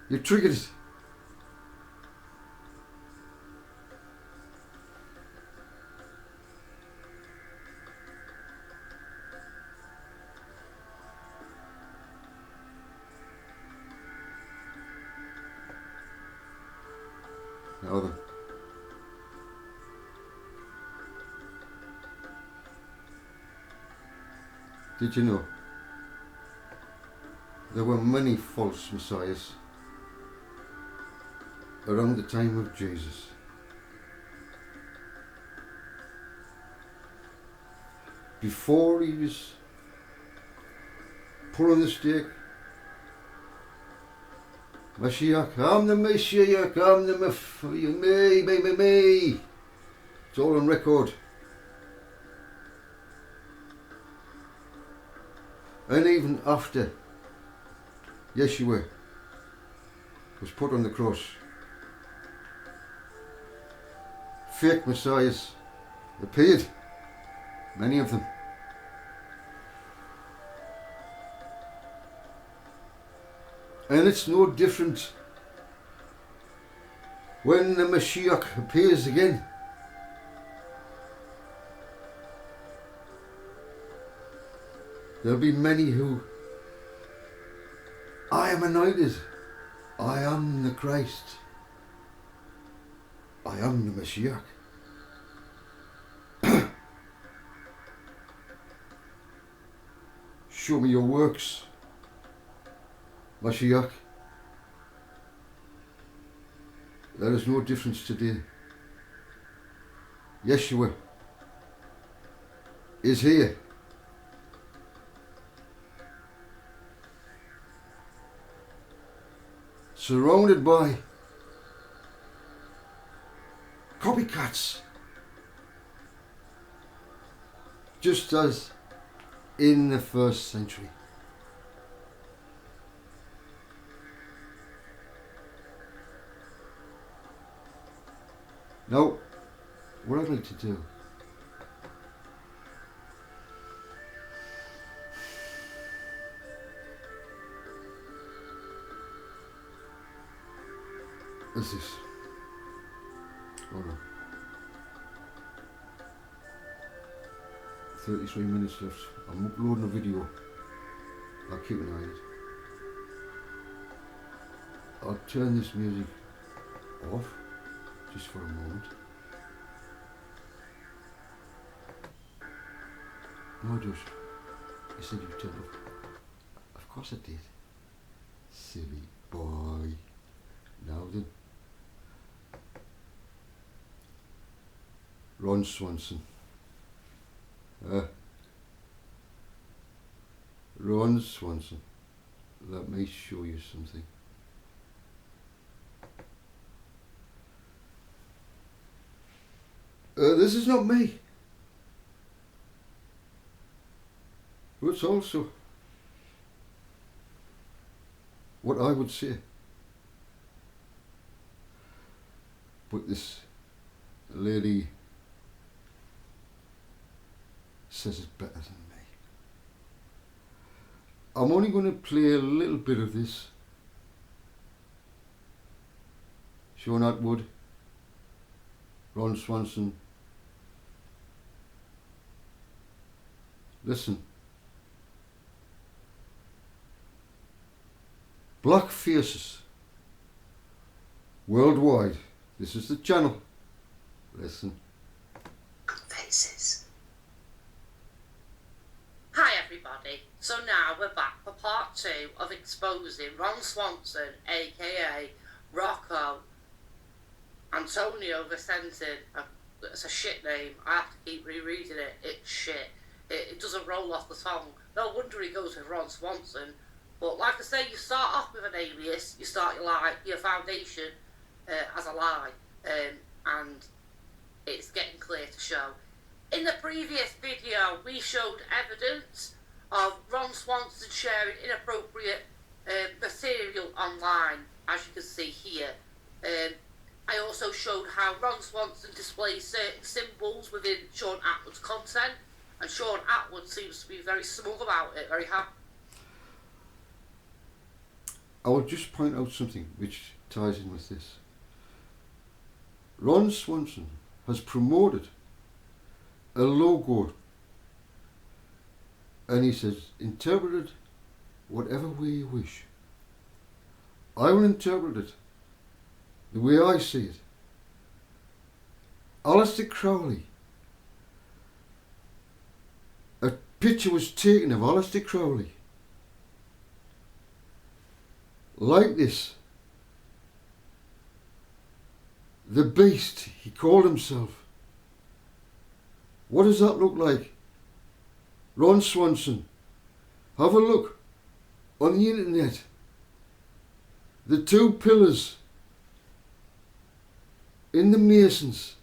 You triggered it. Now then. Did you know there were many false messiahs around the time of Jesus? Before he was pulling the stake, Mashiach, I'm the Mashiach, I'm the me. It's all on record. And even after Yeshua was put on the cross, fake messiahs appeared, many of them. And it's no different when the Mashiach appears again. There'll be many who, I am anointed, I am the Christ, I am the Mashiach. Show me your works, Mashiach. There is no difference today. Yeshua is here. Surrounded by copycats, just as in the first century. Now, what I'd like to do is this. Hold on. 33 minutes left. I'm uploading a video. I'll keep an eye on it. I'll turn this music off just for a moment. No, Josh. You said you'd turn it off. Of course I did. Silly boy. Now then. Ron Swanson. Ron Swanson. Let me show you something. This is not me. But it's also what I would say. But this lady says it better than me. I'm only going to play a little bit of this. Sean Atwood, Ron Swanson. Listen. Black faces. Worldwide. This is the channel. Listen. Faces. Hi everybody. So now we're back for part 2 of exposing Ron Swanson, aka Rocco Antonio Vicente. It's a shit name. I have to keep rereading it. It's shit. It doesn't roll off the tongue. No wonder he goes with Ron Swanson. But like I say, you start off with an alias. You start your foundation as a lie, and it's getting clear to show. In the previous video, we showed evidence of Ron Swanson sharing inappropriate material online, as you can see here. I also showed how Ron Swanson displays certain symbols within Sean Atwood's content, and Sean Atwood seems to be very smug about it, very happy. I will just point out something which ties in with this. Ron Swanson has promoted a logo, and he says, interpret it whatever way you wish. I will interpret it the way I see it. Aleister Crowley. A picture was taken of Aleister Crowley like this. The Beast, he called himself. What does that look like? Ron Swanson. Have a look on the internet. The two pillars in the Masons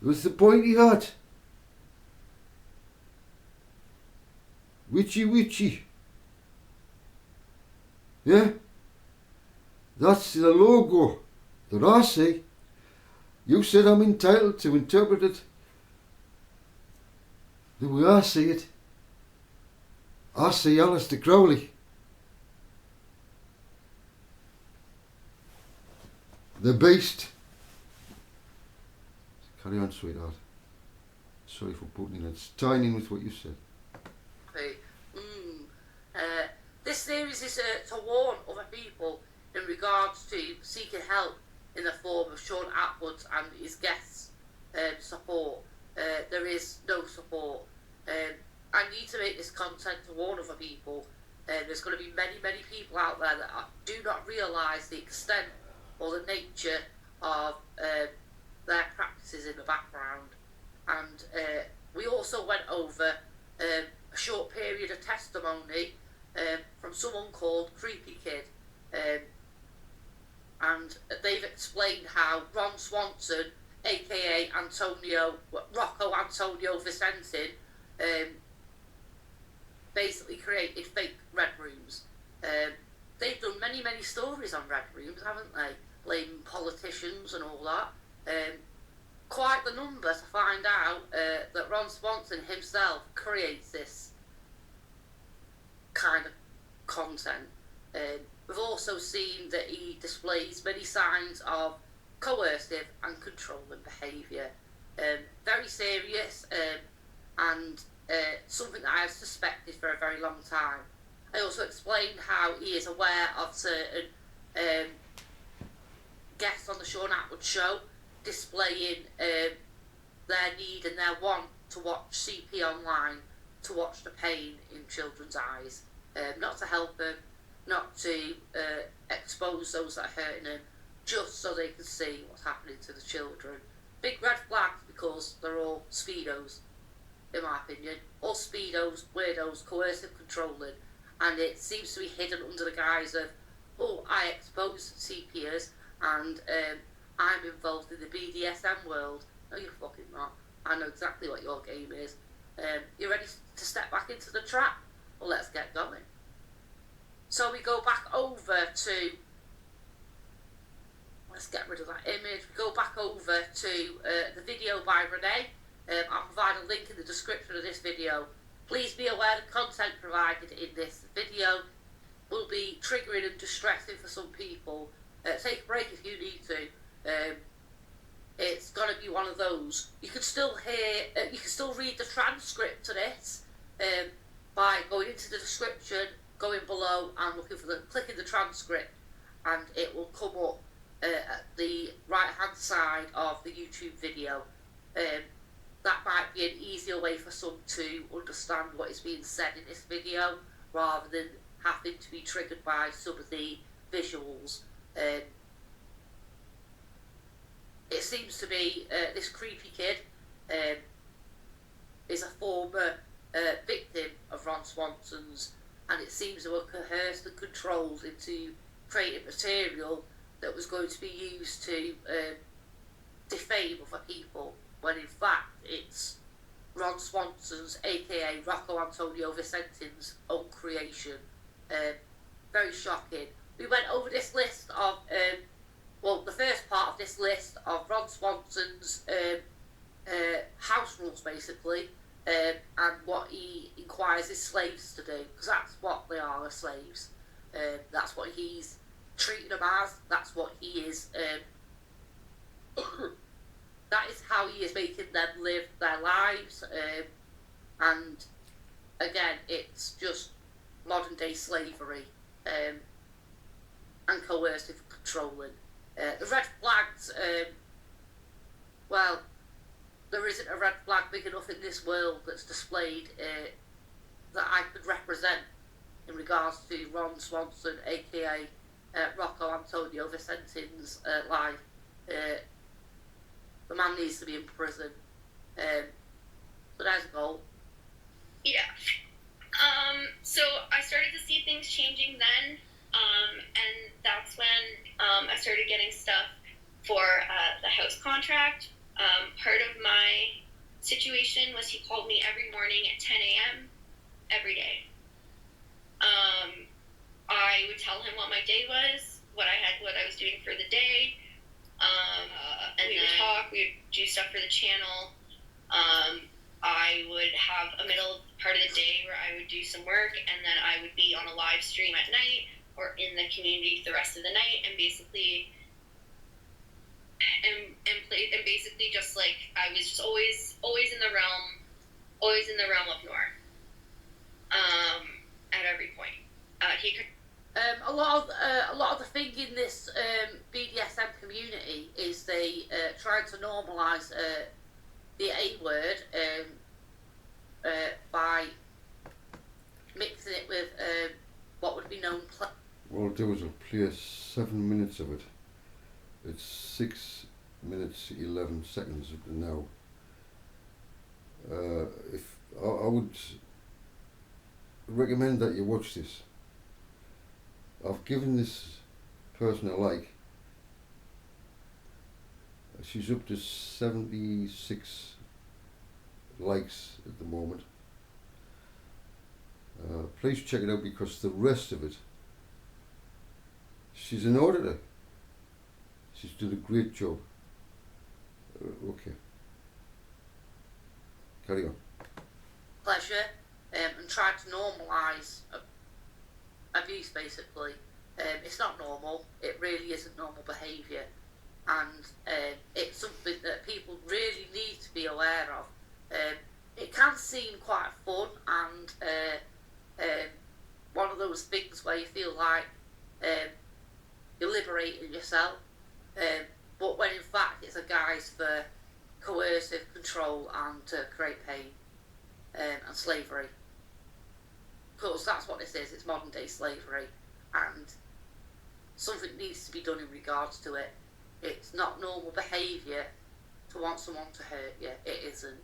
with the pointy hat. Witchy witchy. Yeah? That's the logo that I say. You said I'm entitled to interpret it the way I see it. I see Aleister Crowley. The Beast. Carry on, sweetheart. Sorry for putting in. It's tying in with what you said. Hey, this series is to warn other people in regards to seeking help in the form of Sean Atwood and his guests' support. There is no support. I need to make this content to warn other people. There's going to be many people out there that do not realise the extent or the nature of their practices in the background. And we also went over a short period of testimony from someone called Creepy Kid. And they've explained how Ron Swanson, aka Rocco Antonio Vicentin, basically created fake red rooms. They've done many stories on red rooms, haven't they? Blaming politicians and all that. Quite the number to find out that Ron Swanson himself creates this kind of content. We've also seen that he displays many signs of coercive and controlling behaviour. Very serious and something that I have suspected for a very long time. I also explained how he is aware of certain guests on the Sean Atwood show displaying their need and their want to watch CP online, to watch the pain in children's eyes, not to help them, not to expose those that are hurting them, just so they can see what's happening to the children. Big red flags, because they're all speedos, in my opinion. All speedos, weirdos, coercive, controlling, and it seems to be hidden under the guise of, oh, I expose CPers and I'm involved in the BDSM world. No, you're fucking not. I know exactly what your game is. You ready to step back into the trap? Well, let's get going. So we go back over to, let's get rid of that image. We go back over to the video by Renee. I'll provide a link in the description of this video. Please be aware the content provided in this video will be triggering and distressing for some people. Take a break if you need to. It's going to be one of those. You can still hear, you can still read the transcript to this by going into the description, going below and clicking the transcript, and it will come up at the right hand side of the YouTube video. That might be an easier way for some to understand what is being said in this video, rather than having to be triggered by some of the visuals. It seems to be this Creepy Kid is a former victim of Ron Swanson's, and it seems to have coerced and controlled into creating material that was going to be used to defame other people, when in fact it's Ron Swanson's, aka Rocco Antonio Vicentin's, own creation. Very shocking. We went over this list of, the first part of this list of Ron Swanson's house rules, basically. and what he inquires his slaves to do, because that's what they are slaves. That's what he's treating them as, that's what he is. That is how he is making them live their lives. And again, it's just modern day slavery and coercive controlling. The red flags, well, there isn't a red flag big enough in this world that's displayed that I could represent in regards to Ron Swanson, aka Rocco Antonio Vicentin's life. The man needs to be in prison. So there's a goal. Yeah. So I started to see things changing then, and that's when I started getting stuff for the house contract. Part of my situation was he called me every morning at 10 a.m. every day. I would tell him what my day was, what I was doing for the day, and we would talk, we would do stuff for the channel. I would have a middle part of the day where I would do some work, and then I would be on a live stream at night or in the community the rest of the night, and basically basically just like I was just always in the realm of Nor. At every point, he could. A lot of the thing in this BDSM community is they try to normalise the A word by mixing it with what would be known. What I'll do is I'll play 7 minutes of it. It's 6 minutes 11 seconds now. If I would recommend that you watch this. I've given this person a like. She's up to 76 likes at the moment. Please check it out, because the rest of it, she's an auditor. She's done a great job. Okay. Carry on. Pleasure, and try to normalise abuse, basically. It's not normal. It really isn't normal behaviour, and it's something that people really need to be aware of. It can seem quite fun and one of those things where you feel like you're liberating yourself, but when in fact it's a guise for coercive control and to create pain and slavery. Because that's what this is, it's modern day slavery, and something needs to be done in regards to it. It's not normal behaviour to want someone to hurt you, it isn't.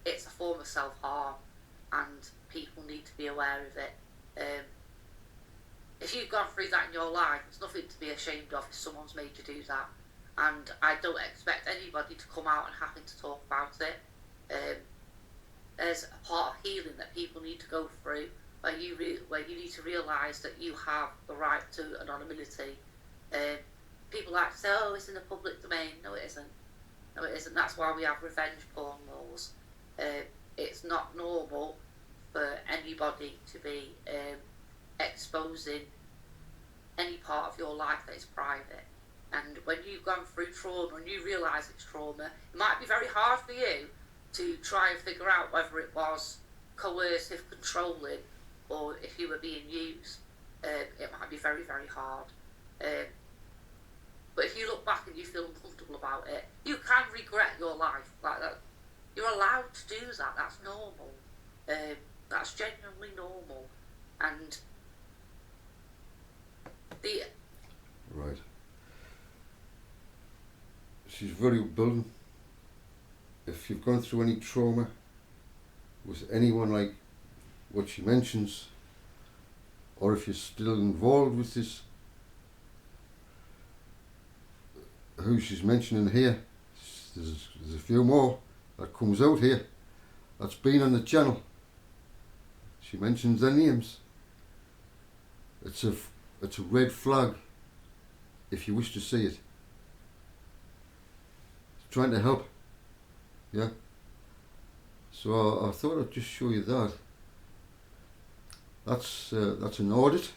It's a form of self-harm, and people need to be aware of it. If you've gone through that in your life, it's nothing to be ashamed of if someone's made you do that, and I don't expect anybody to come out and having to talk about it. There's a part of healing that people need to go through, where you need to realise that you have the right to anonymity. People like to say, oh, it's in the public domain. No, it isn't. No, it isn't. That's why we have revenge porn laws. It's not normal for anybody to be exposing any part of your life that is private. And when you've gone through trauma and you realise it's trauma, it might be very hard for you to try and figure out whether it was coercive, controlling, or if you were being used. It might be very, very hard. But if you look back and you feel uncomfortable about it, you can regret your life like that. You're allowed to do that. That's normal. That's genuinely normal. And the right. She's very building. If you've gone through any trauma with anyone like what she mentions, or if you're still involved with this, who she's mentioning here, there's a few more that comes out here that's been on the channel. She mentions their names. It's a red flag if you wish to see it. It's trying to help. Yeah. So I thought I'd just show you that. That's an audit.